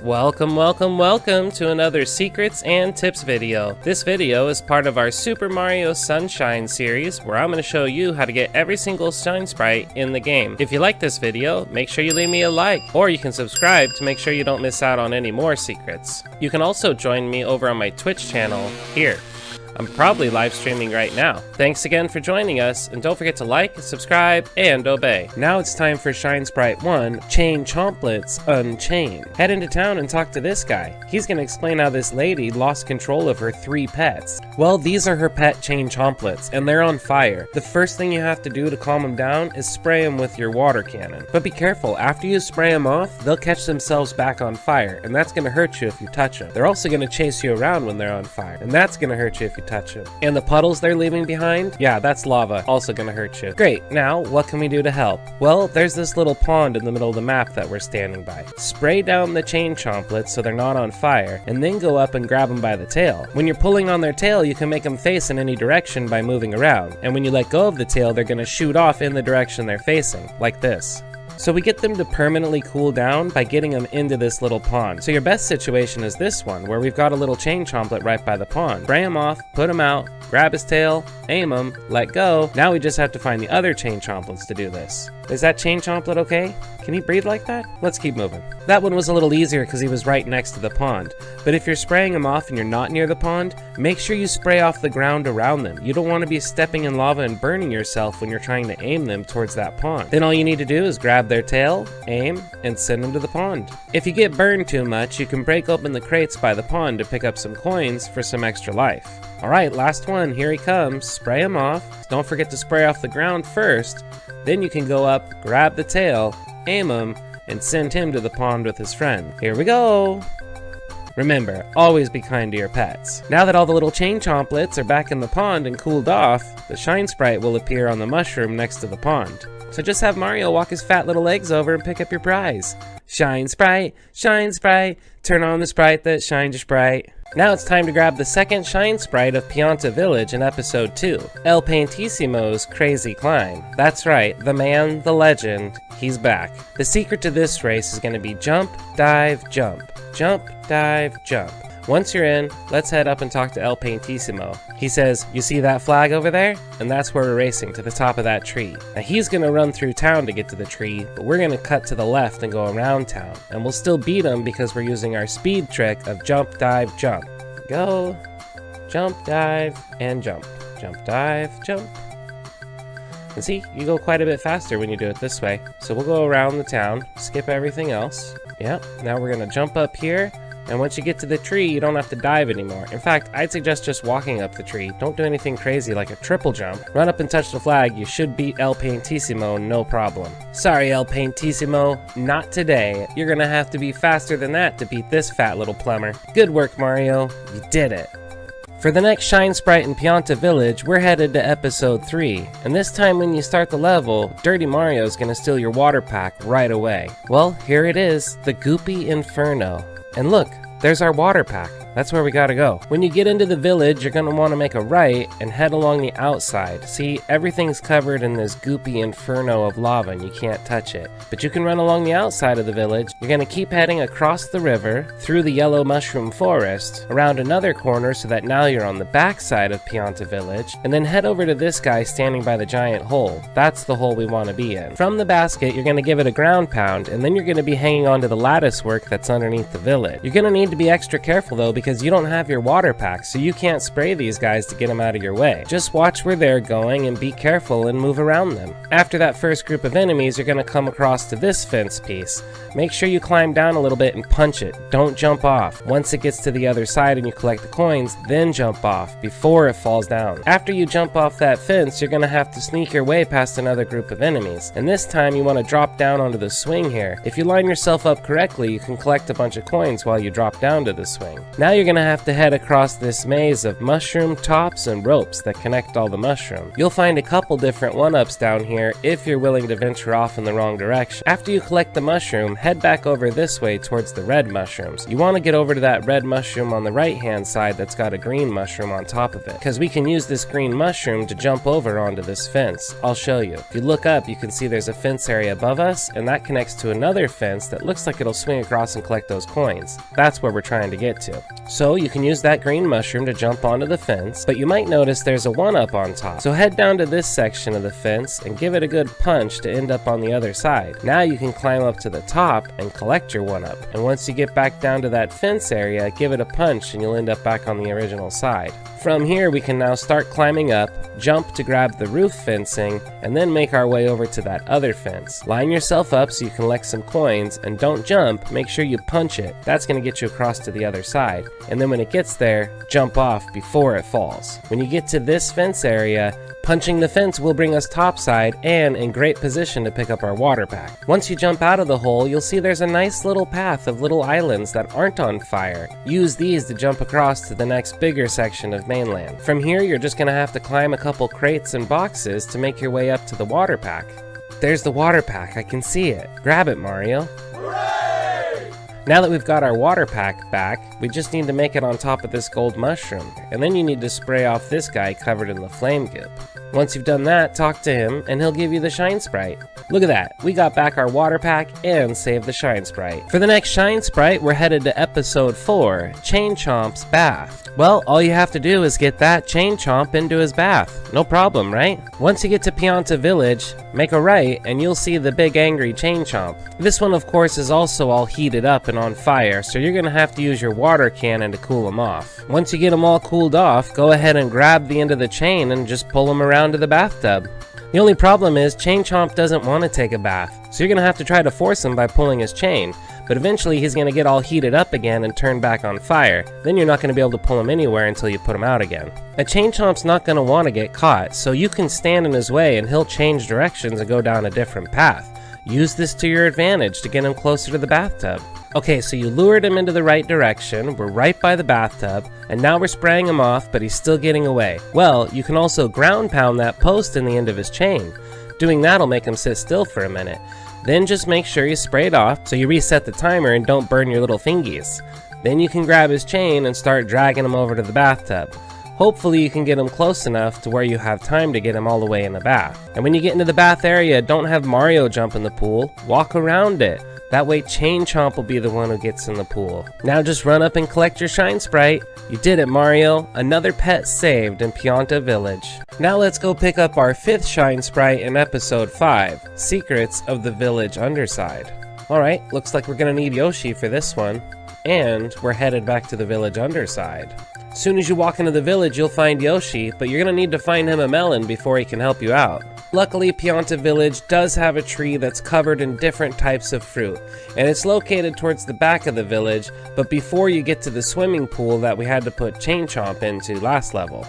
Welcome to another Secrets and Tips video. This video is part of our Super Mario Sunshine series, where I'm going to show you how to get every single Shine Sprite in the game. If you like this video, make sure you leave me a like, or you can subscribe to make sure you don't miss out on any more secrets. You can also join me over on my Twitch channel here. I'm probably live streaming right now. Thanks again for joining us, and don't forget to like, subscribe, and obey. Now it's time for Shine Sprite 1, Chain Chomplets Unchained. Head into town and talk to this guy. He's gonna explain how this lady lost control of her 3 pets. Well, these are her pet Chain Chomplets, and they're on fire. The first thing you have to do to calm them down is spray them with your water cannon. But be careful, after you spray them off, they'll catch themselves back on fire, and that's gonna hurt you if you touch them. They're also gonna chase you around when they're on fire, and that's gonna hurt you if you touch them. And the puddles they're leaving behind? Yeah, that's lava, also gonna hurt you. Great, now what can we do to help? Well, there's this little pond in the middle of the map that we're standing by. Spray down the Chain Chomplets so they're not on fire, and then go up and grab them by the tail. When you're pulling on their tail, you can make them face in any direction by moving around, and when you let go of the tail, they're gonna shoot off in the direction they're facing, like this. So we get them to permanently cool down by getting them into this little pond. So your best situation is this one, where we've got a little Chain Chomplet right by the pond. Spray him off, put him out, grab his tail, aim him, let go. Now we just have to find the other Chain Chomplets to do this. Is that Chain Chomplet okay? Can he breathe like that? Let's keep moving. That one was a little easier because he was right next to the pond. But if you're spraying him off and you're not near the pond, make sure you spray off the ground around them. You don't want to be stepping in lava and burning yourself when you're trying to aim them towards that pond. Then all you need to do is grab their tail, aim, and send them to the pond. If you get burned too much, you can break open the crates by the pond to pick up some coins for some extra life. Alright, last one, here he comes. Spray him off. Don't forget to spray off the ground first. Then you can go up, grab the tail, aim him, and send him to the pond with his friend. Here we go! Remember, always be kind to your pets. Now that all the little Chain Chomplets are back in the pond and cooled off, the Shine Sprite will appear on the mushroom next to the pond. So just have Mario walk his fat little legs over and pick up your prize. Shine Sprite, turn on the Sprite that shines your Sprite. Now it's time to grab the second Shine Sprite of Pianta Village in episode 2, El Piantissimo's Crazy Climb. That's right, the man, the legend, he's back. The secret to this race is going to be jump, dive, jump. Jump, dive, jump. Once you're in, let's head up and talk to El Piantissimo. He says, "You see that flag over there? And that's where we're racing, to the top of that tree." Now he's gonna run through town to get to the tree, but we're gonna cut to the left and go around town. And we'll still beat him because we're using our speed trick of jump, dive, jump. Go, jump, dive, and jump. Jump, dive, jump. And see, you go quite a bit faster when you do it this way. So we'll go around the town, skip everything else. Yep, now we're gonna jump up here. And once you get to the tree, you don't have to dive anymore. In fact, I'd suggest just walking up the tree. Don't do anything crazy like a triple jump. Run up and touch the flag. You should beat El Piantissimo, no problem. Sorry, El Piantissimo, not today. You're gonna have to be faster than that to beat this fat little plumber. Good work, Mario. You did it. For the next Shine Sprite in Pianta Village, we're headed to episode 3. And this time when you start the level, Dirty Mario's gonna steal your water pack right away. Well, here it is, the Goopy Inferno. And look, there's our water pack. That's where we gotta go. When you get into the village, you're gonna wanna make a right and head along the outside. See, everything's covered in this goopy inferno of lava and you can't touch it. But you can run along the outside of the village. You're gonna keep heading across the river, through the yellow mushroom forest, around another corner so that now you're on the back side of Pianta Village, and then head over to this guy standing by the giant hole. That's the hole we wanna be in. From the basket, you're gonna give it a ground pound, and then you're gonna be hanging onto the lattice work that's underneath the village. You're gonna need to be extra careful though, because you don't have your water pack, so you can't spray these guys to get them out of your way. Just watch where they're going and be careful and move around them. After that first group of enemies, you're going to come across to this fence piece. Make sure you climb down a little bit and punch it. Don't jump off. Once it gets to the other side and you collect the coins, then jump off before it falls down. After you jump off that fence, you're going to have to sneak your way past another group of enemies. And this time you want to drop down onto the swing here. If you line yourself up correctly, you can collect a bunch of coins while you drop down to the swing. Now you're gonna have to head across this maze of mushroom tops and ropes that connect all the mushrooms. You'll find a couple different one-ups down here if you're willing to venture off in the wrong direction. After you collect the mushroom, head back over this way towards the red mushrooms. You want to get over to that red mushroom on the right-hand side that's got a green mushroom on top of it, because we can use this green mushroom to jump over onto this fence. I'll show you. If you look up, you can see there's a fence area above us, and that connects to another fence that looks like it'll swing across and collect those coins. That's where we're trying to get to. So you can use that green mushroom to jump onto the fence, but you might notice there's a one-up on top. So head down to this section of the fence and give it a good punch to end up on the other side. Now you can climb up to the top and collect your one-up. And once you get back down to that fence area, give it a punch and you'll end up back on the original side. From here, we can now start climbing up, jump to grab the roof fencing, and then make our way over to that other fence. Line yourself up so you can collect some coins, and don't jump, make sure you punch it. That's going to get you across to the other side. And then when it gets there, jump off before it falls. When you get to this fence area, punching the fence will bring us topside and in great position to pick up our water pack. Once you jump out of the hole, you'll see there's a nice little path of little islands that aren't on fire. Use these to jump across to the next bigger section of mainland. From here, you're just gonna have to climb a couple crates and boxes to make your way up to the water pack. There's the water pack, I can see it. Grab it, Mario. Hooray! Now that we've got our water pack back, we just need to make it on top of this gold mushroom. And then you need to spray off this guy covered in the flame goop. Once you've done that, talk to him and he'll give you the shine sprite. Look at that, we got back our water pack and saved the shine sprite. For the next shine sprite, we're headed to episode 4, Chain Chomp's bath. Well, all you have to do is get that Chain Chomp into his bath. No problem, right? Once you get to Pianta village, make a right and you'll see the big angry Chain Chomp. This one of course is also all heated up and on fire, so you're gonna have to use your water cannon to cool him off. Once you get him all cooled off, go ahead and grab the end of the chain and just pull him around to the bathtub. The only problem is Chain Chomp doesn't want to take a bath, so you're gonna have to try to force him by pulling his chain. But eventually he's gonna get all heated up again and turn back on fire. Then you're not gonna be able to pull him anywhere until you put him out again. A Chain Chomp's not gonna want to get caught, so you can stand in his way and he'll change directions and go down a different path. Use this to your advantage to get him closer to the bathtub. Okay, so you lured him into the right direction, we're right by the bathtub, and now we're spraying him off, but he's still getting away. Well, you can also ground pound that post in the end of his chain. Doing that'll make him sit still for a minute. Then just make sure you spray it off so you reset the timer and don't burn your little fingies. Then you can grab his chain and start dragging him over to the bathtub. Hopefully you can get him close enough to where you have time to get him all the way in the bath. And when you get into the bath area, don't have Mario jump in the pool, walk around it. That way Chain Chomp will be the one who gets in the pool. Now just run up and collect your shine sprite. You did it, Mario. Another pet saved in Pianta village. Now let's go pick up our 5th shine sprite in episode 5, Secrets of the Village Underside. Alright, looks like we're gonna need Yoshi for this one. And we're headed back to the village Underside. As soon as you walk into the village, you'll find Yoshi, but you're gonna need to find him a melon before he can help you out. Luckily, Pianta village does have a tree that's covered in different types of fruit, and it's located towards the back of the village, but before you get to the swimming pool that we had to put Chain Chomp into last level.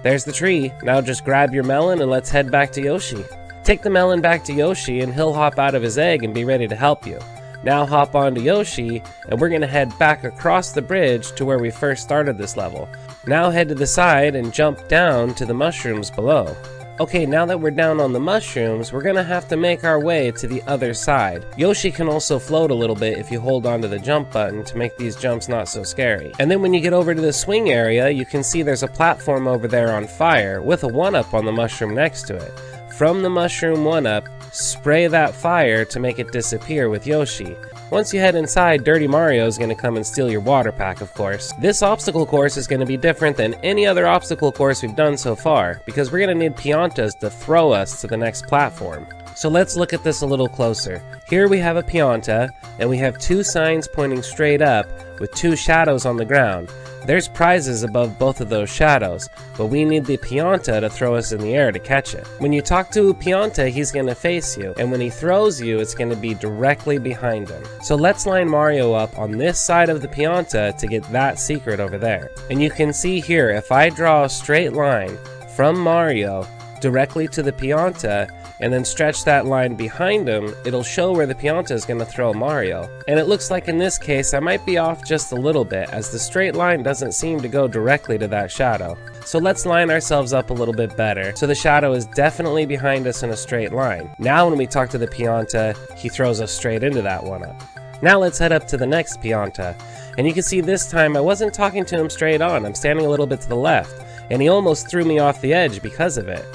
There's the tree. Now just grab your melon and let's head back to Yoshi. Take the melon back to Yoshi and he'll hop out of his egg and be ready to help you. Now hop onto Yoshi, and we're gonna head back across the bridge to where we first started this level. Now head to the side and jump down to the mushrooms below. Okay, now that we're down on the mushrooms, we're gonna have to make our way to the other side. Yoshi can also float a little bit if you hold onto the jump button to make these jumps not so scary. And then when you get over to the swing area, you can see there's a platform over there on fire with a 1-up on the mushroom next to it. From the mushroom 1-up, spray that fire to make it disappear with Yoshi. Once you head inside, Dirty Mario is going to come and steal your water pack, of course. This obstacle course is going to be different than any other obstacle course we've done so far, because we're going to need Piantas to throw us to the next platform. So let's look at this a little closer. Here we have a Pianta, and we have 2 signs pointing straight up with 2 shadows on the ground. There's prizes above both of those shadows, but we need the Pianta to throw us in the air to catch it. When you talk to a Pianta, he's going to face you, and when he throws you, it's going to be directly behind him. So let's line Mario up on this side of the Pianta to get that secret over there. And you can see here, if I draw a straight line from Mario directly to the Pianta, and then stretch that line behind him, it'll show where the Pianta is going to throw Mario. And it looks like in this case I might be off just a little bit, as the straight line doesn't seem to go directly to that shadow. So let's line ourselves up a little bit better, so the shadow is definitely behind us in a straight line. Now when we talk to the Pianta, he throws us straight into that one-up. Now let's head up to the next Pianta, and you can see this time I wasn't talking to him straight on, I'm standing a little bit to the left, and he almost threw me off the edge because of it.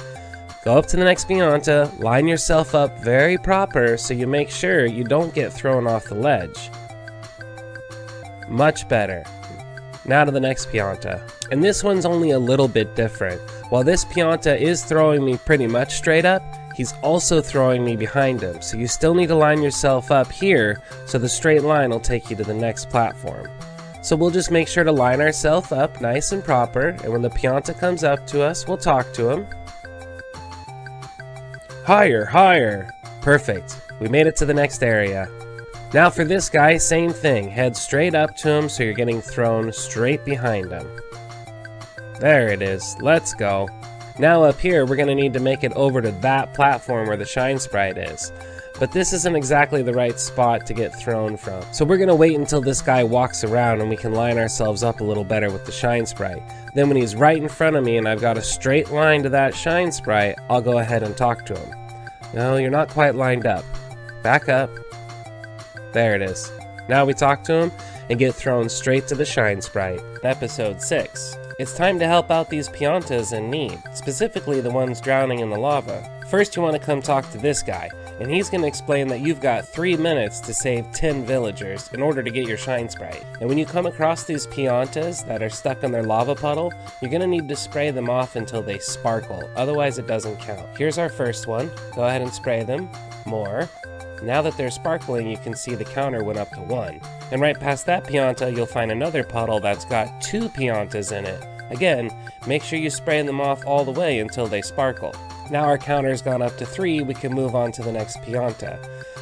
Go up to the next Pianta, line yourself up very proper so you make sure you don't get thrown off the ledge. Much better. Now to the next Pianta. And this one's only a little bit different. While this Pianta is throwing me pretty much straight up, he's also throwing me behind him. So you still need to line yourself up here so the straight line will take you to the next platform. So we'll just make sure to line ourselves up nice and proper, and when the Pianta comes up to us, we'll talk to him. Higher, higher. Perfect. We made it to the next area. Now for this guy, same thing. Head straight up to him so you're getting thrown straight behind him. There it is. Let's go. Now up here, we're going to need to make it over to that platform where the Shine Sprite is. But this isn't exactly the right spot to get thrown from. So we're going to wait until this guy walks around and we can line ourselves up a little better with the Shine Sprite. Then when he's right in front of me and I've got a straight line to that Shine Sprite, I'll go ahead and talk to him. No, you're not quite lined up. Back up. There it is. Now we talk to him and get thrown straight to the Shine Sprite. Episode 6. It's time to help out these Piantas in need, specifically the ones drowning in the lava. First you want to come talk to this guy, and he's going to explain that you've got 3 minutes to save 10 villagers in order to get your Shine Sprite. And when you come across these Piantas that are stuck in their lava puddle, you're going to need to spray them off until they sparkle, otherwise it doesn't count. Here's our first one. Go ahead and spray them. More. Now that they're sparkling, you can see the counter went up to 1. And right past that Pianta, you'll find another puddle that's got 2 Piantas in it. Again, make sure you spray them off all the way until they sparkle. Now our counter's gone up to 3, we can move on to the next Pianta.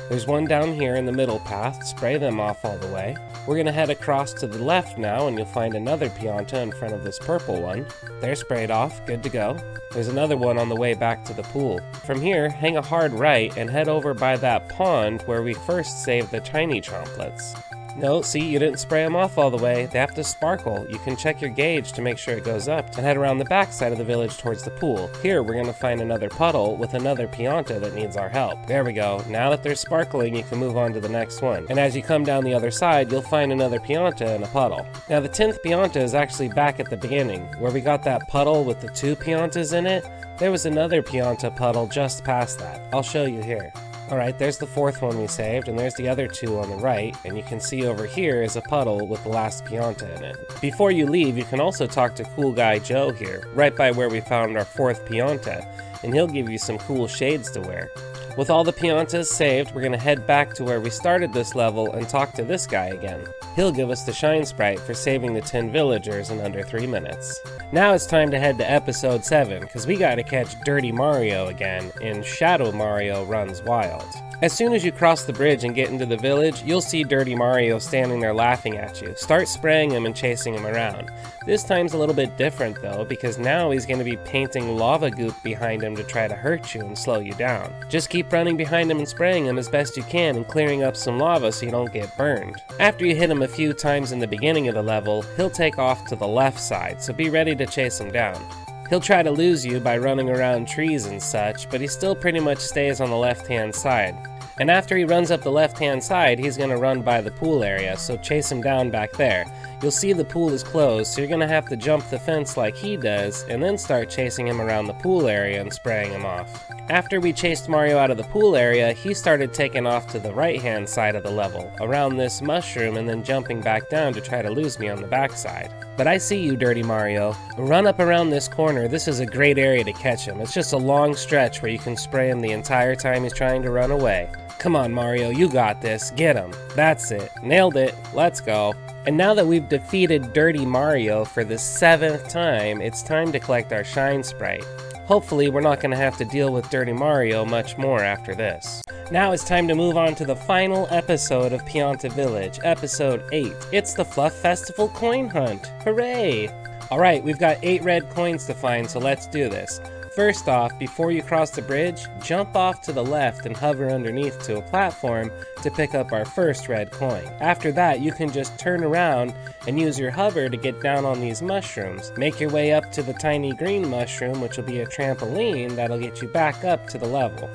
There's one down here in the middle path, spray them off all the way. We're going to head across to the left now and you'll find another Pianta in front of this purple one. They're sprayed off, good to go. There's another one on the way back to the pool. From here, hang a hard right and head over by that pond where we first saved the tiny Chomplets. No, see, you didn't spray them off all the way. They have to sparkle. You can check your gauge to make sure it goes up, and head around the back side of the village towards the pool. Here, we're going to find another puddle with another Pianta that needs our help. There we go. Now that they're sparkling, you can move on to the next one. And as you come down the other side, you'll find another Pianta in a puddle. Now, the 10th Pianta is actually back at the beginning. Where we got that puddle with the 2 Piantas in it, there was another Pianta puddle just past that. I'll show you here. Alright, there's the 4th one we saved, and there's the other 2 on the right, and you can see over here is a puddle with the last Pianta in it. Before you leave, you can also talk to Cool Guy Joe here, right by where we found our 4th Pianta, and he'll give you some cool shades to wear. With all the Piantas saved, we're going to head back to where we started this level and talk to this guy again. He'll give us the Shine Sprite for saving the 10 villagers in under 3 minutes. Now it's time to head to episode 7, because we gotta catch Dirty Mario again in Shadow Mario Runs Wild. As soon as you cross the bridge and get into the village, you'll see Dirty Mario standing there laughing at you. Start spraying him and chasing him around. This time's a little bit different though, because now he's going to be painting lava goop behind him to try to hurt you and slow you down. Just keep running behind him and spraying him as best you can and clearing up some lava so you don't get burned. After you hit him a few times in the beginning of the level, he'll take off to the left side, so be ready to chase him down. He'll try to lose you by running around trees and such, but he still pretty much stays on the left-hand side. And after he runs up the left-hand side, he's going to run by the pool area, so chase him down back there. You'll see the pool is closed, so you're going to have to jump the fence like he does, and then start chasing him around the pool area and spraying him off. After we chased Mario out of the pool area, he started taking off to the right-hand side of the level, around this mushroom, and then jumping back down to try to lose me on the backside. But I see you, Dirty Mario. Run up around this corner. This is a great area to catch him. It's just a long stretch where you can spray him the entire time he's trying to run away. Come on, Mario, you got this. Get him. That's it. Nailed it. Let's go. And now that we've defeated Dirty Mario for the 7th time, it's time to collect our Shine Sprite. Hopefully, we're not going to have to deal with Dirty Mario much more after this. Now it's time to move on to the final episode of Pianta Village, episode 8. It's the Fluff Festival Coin Hunt. Hooray! Alright, we've got 8 red coins to find, so let's do this. First off, before you cross the bridge, jump off to the left and hover underneath to a platform to pick up our first red coin. After that, you can just turn around and use your hover to get down on these mushrooms. Make your way up to the tiny green mushroom, which will be a trampoline that'll get you back up to the level.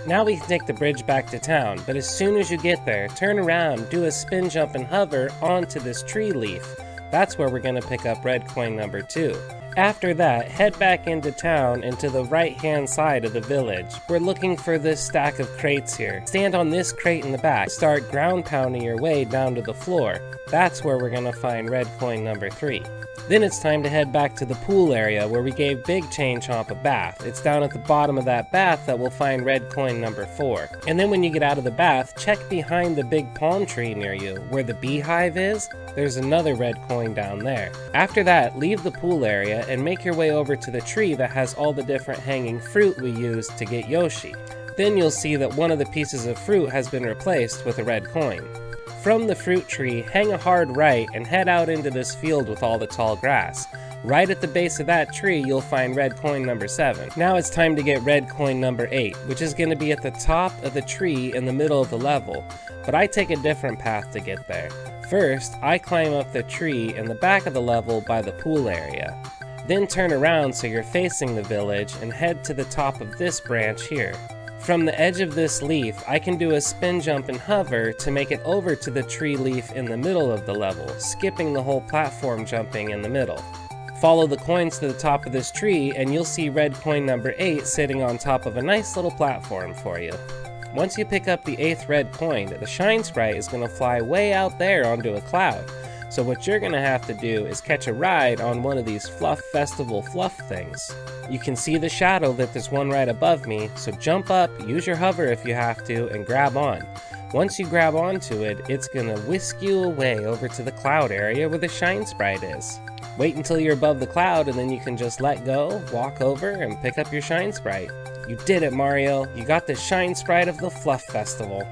Now we can take the bridge back to town, but as soon as you get there, turn around, do a spin jump and hover onto this tree leaf. That's where we're going to pick up red coin number 2. After that, head back into town and to the right-hand side of the village. We're looking for this stack of crates here. Stand on this crate in the back. Start ground pounding your way down to the floor. That's where we're gonna find red coin number 3. Then it's time to head back to the pool area where we gave Big Chain Chomp a bath. It's down at the bottom of that bath that we'll find red coin number 4. And then when you get out of the bath, check behind the big palm tree near you. Where the beehive is, there's another red coin down there. After that, leave the pool area and make your way over to the tree that has all the different hanging fruit we used to get Yoshi. Then you'll see that one of the pieces of fruit has been replaced with a red coin. From the fruit tree, hang a hard right and head out into this field with all the tall grass. Right at the base of that tree, you'll find red coin number 7. Now it's time to get red coin number 8, which is going to be at the top of the tree in the middle of the level, but I take a different path to get there. First, I climb up the tree in the back of the level by the pool area. Then turn around so you're facing the village and head to the top of this branch here. From the edge of this leaf, I can do a spin jump and hover to make it over to the tree leaf in the middle of the level, skipping the whole platform jumping in the middle. Follow the coins to the top of this tree and you'll see red coin number 8 sitting on top of a nice little platform for you. Once you pick up the 8th red coin, the shine sprite is going to fly way out there onto a cloud. So what you're going to have to do is catch a ride on one of these Fluff Festival fluff things. You can see the shadow that there's one right above me, so jump up, use your hover if you have to, and grab on. Once you grab onto it, it's going to whisk you away over to the cloud area where the shine sprite is. Wait until you're above the cloud and then you can just let go, walk over, and pick up your shine sprite. You did it, Mario! You got the shine sprite of the Fluff Festival.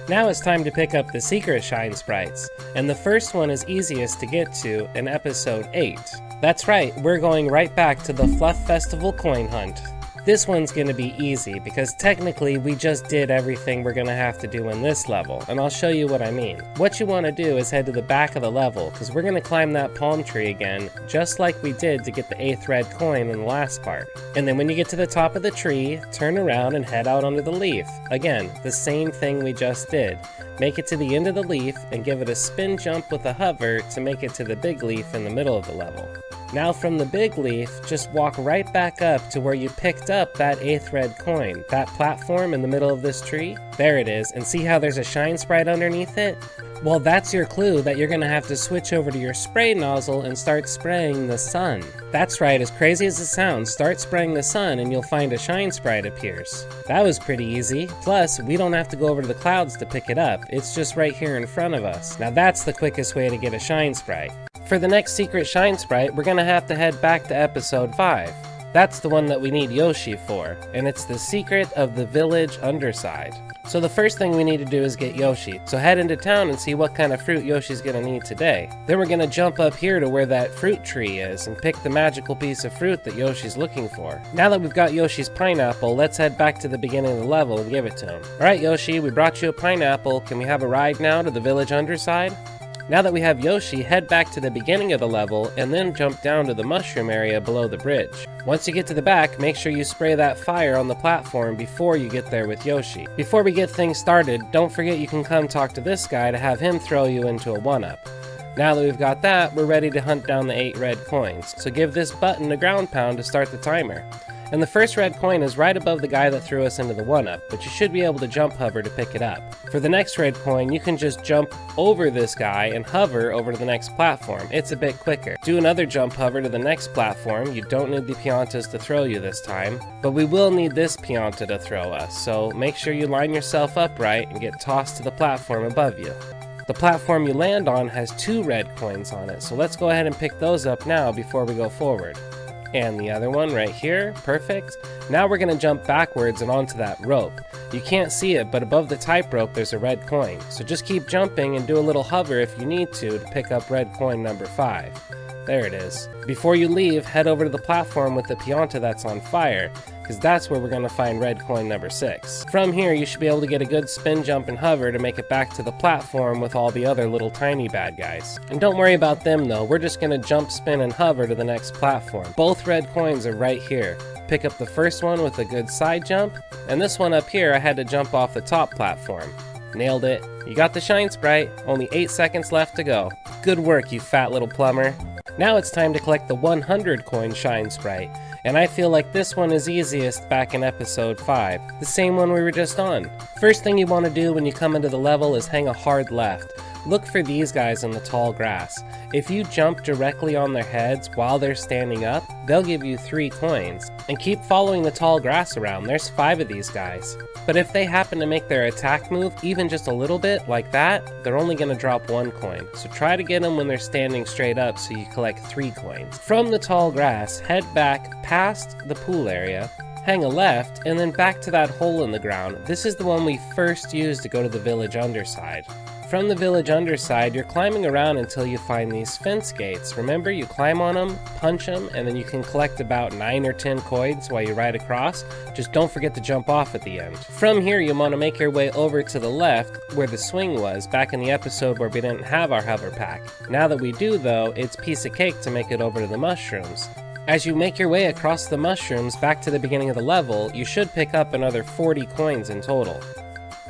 Now it's time to pick up the secret shine sprites, and the first one is easiest to get to in episode 8. That's right, we're going right back to the Fluff Festival Coin Hunt. This one's going to be easy because technically we just did everything we're going to have to do in this level, and I'll show you what I mean. What you want to do is head to the back of the level because we're going to climb that palm tree again, just like we did to get the 8th red coin in the last part. And then when you get to the top of the tree, turn around and head out onto the leaf. Again, the same thing we just did. Make it to the end of the leaf and give it a spin jump with a hover to make it to the big leaf in the middle of the level. Now from the big leaf, just walk right back up to where you picked up that 8th red coin, that platform in the middle of this tree. There it is, and see how there's a shine sprite underneath it? Well, that's your clue that you're gonna have to switch over to your spray nozzle and start spraying the sun. That's right, as crazy as it sounds, start spraying the sun and you'll find a shine sprite appears. That was pretty easy. Plus, we don't have to go over to the clouds to pick it up. It's just right here in front of us. Now that's the quickest way to get a shine sprite. For the next secret shine sprite, we're gonna have to head back to episode 5. That's the one that we need Yoshi for, and it's the secret of the village Underside. So the first thing we need to do is get Yoshi. So head into town and see what kind of fruit Yoshi's gonna need today. Then we're gonna jump up here to where that fruit tree is and pick the magical piece of fruit that Yoshi's looking for. Now that we've got Yoshi's pineapple, let's head back to the beginning of the level and give it to him. Alright Yoshi, we brought you a pineapple. Can we have a ride now to the village Underside? Now that we have Yoshi, head back to the beginning of the level and then jump down to the mushroom area below the bridge. Once you get to the back, make sure you spray that fire on the platform before you get there with Yoshi. Before we get things started, don't forget you can come talk to this guy to have him throw you into a 1-up. Now that we've got that, we're ready to hunt down the 8 red coins, so give this button a ground pound to start the timer. And the first red coin is right above the guy that threw us into the 1-up, but you should be able to jump hover to pick it up. For the next red coin, you can just jump over this guy and hover over to the next platform. It's a bit quicker. Do another jump hover to the next platform. You don't need the Piantas to throw you this time, but we will need this Pianta to throw us, so make sure you line yourself up right and get tossed to the platform above you. The platform you land on has 2 red coins on it, so let's go ahead and pick those up now before we go forward. And the other one right here, perfect. Now we're gonna jump backwards and onto that rope. You can't see it, but above the type rope there's a red coin. So just keep jumping and do a little hover if you need to pick up red coin number 5. There it is. Before you leave, head over to the platform with the Pianta that's on fire, because that's where we're going to find red coin number 6. From here, you should be able to get a good spin, jump, and hover to make it back to the platform with all the other little tiny bad guys. And don't worry about them though, we're just going to jump, spin, and hover to the next platform. Both red coins are right here. Pick up the first one with a good side jump, and this one up here I had to jump off the top platform. Nailed it. You got the shine sprite, only 8 seconds left to go. Good work, you fat little plumber. Now it's time to collect the 100 coin shine sprite, and I feel like this one is easiest back in episode 5, the same one we were just on. First thing you want to do when you come into the level is hang a hard left. Look for these guys in the tall grass. If you jump directly on their heads while they're standing up, they'll give you 3 coins. And keep following the tall grass around, there's 5 of these guys. But if they happen to make their attack move even just a little bit, like that, they're only going to drop 1 coin. So try to get them when they're standing straight up so you collect 3 coins. From the tall grass, head back past the pool area, hang a left, and then back to that hole in the ground. This is the one we first used to go to the village Underside. From the village Underside, you're climbing around until you find these fence gates. Remember, you climb on them, punch them, and then you can collect about 9 or 10 coins while you ride across. Just don't forget to jump off at the end. From here, you want to make your way over to the left, where the swing was, back in the episode where we didn't have our hover pack. Now that we do, though, it's piece of cake to make it over to the mushrooms. As you make your way across the mushrooms back to the beginning of the level, you should pick up another 40 coins in total.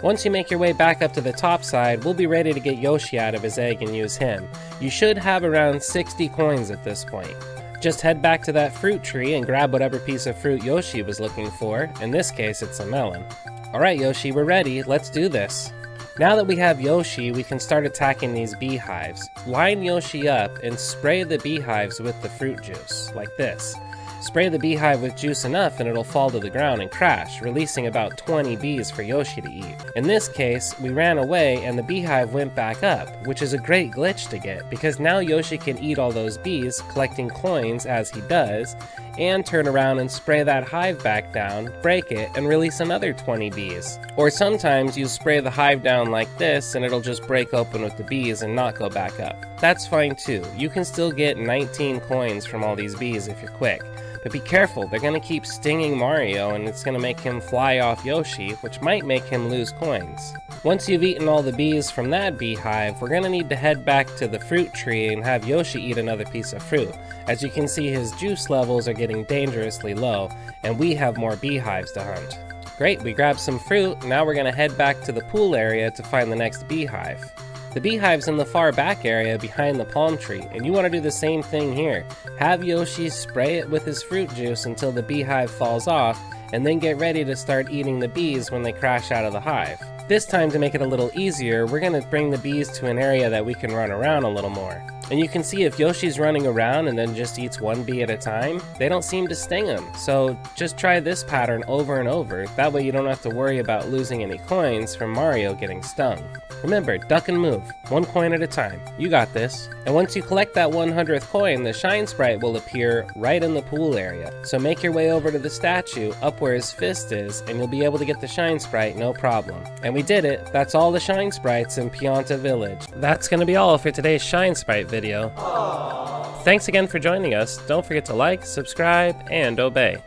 Once you make your way back up to the top side, we'll be ready to get Yoshi out of his egg and use him. You should have around 60 coins at this point. Just head back to that fruit tree and grab whatever piece of fruit Yoshi was looking for. In this case, it's a melon. Alright Yoshi, we're ready. Let's do this. Now that we have Yoshi, we can start attacking these beehives. Line Yoshi up and spray the beehives with the fruit juice, like this. Spray the beehive with juice enough and it'll fall to the ground and crash, releasing about 20 bees for Yoshi to eat. In this case, we ran away and the beehive went back up, which is a great glitch to get, because now Yoshi can eat all those bees, collecting coins as he does, and turn around and spray that hive back down, break it, and release another 20 bees. Or sometimes you spray the hive down like this and it'll just break open with the bees and not go back up. That's fine too. You can still get 19 coins from all these bees if you're quick. But be careful, they're going to keep stinging Mario and it's going to make him fly off Yoshi, which might make him lose coins. Once you've eaten all the bees from that beehive, we're going to need to head back to the fruit tree and have Yoshi eat another piece of fruit. As you can see, his juice levels are getting dangerously low, and we have more beehives to hunt. Great, we grabbed some fruit, now we're going to head back to the pool area to find the next beehive. The beehive's in the far back area behind the palm tree, and you want to do the same thing here. Have Yoshi spray it with his fruit juice until the beehive falls off, and then get ready to start eating the bees when they crash out of the hive. This time, to make it a little easier, we're going to bring the bees to an area that we can run around a little more. And you can see if Yoshi's running around and then just eats one bee at a time, they don't seem to sting him. So just try this pattern over and over, that way you don't have to worry about losing any coins from Mario getting stung. Remember, duck and move, 1 coin at a time. You got this. And once you collect that 100th coin, the shine sprite will appear right in the pool area. So make your way over to the statue, up where his fist is, and you'll be able to get the shine sprite no problem. And we did it. That's all the shine sprites in Pianta Village. That's gonna be all for today's shine sprite video. Aww. Thanks again for joining us. Don't forget to like, subscribe, and obey.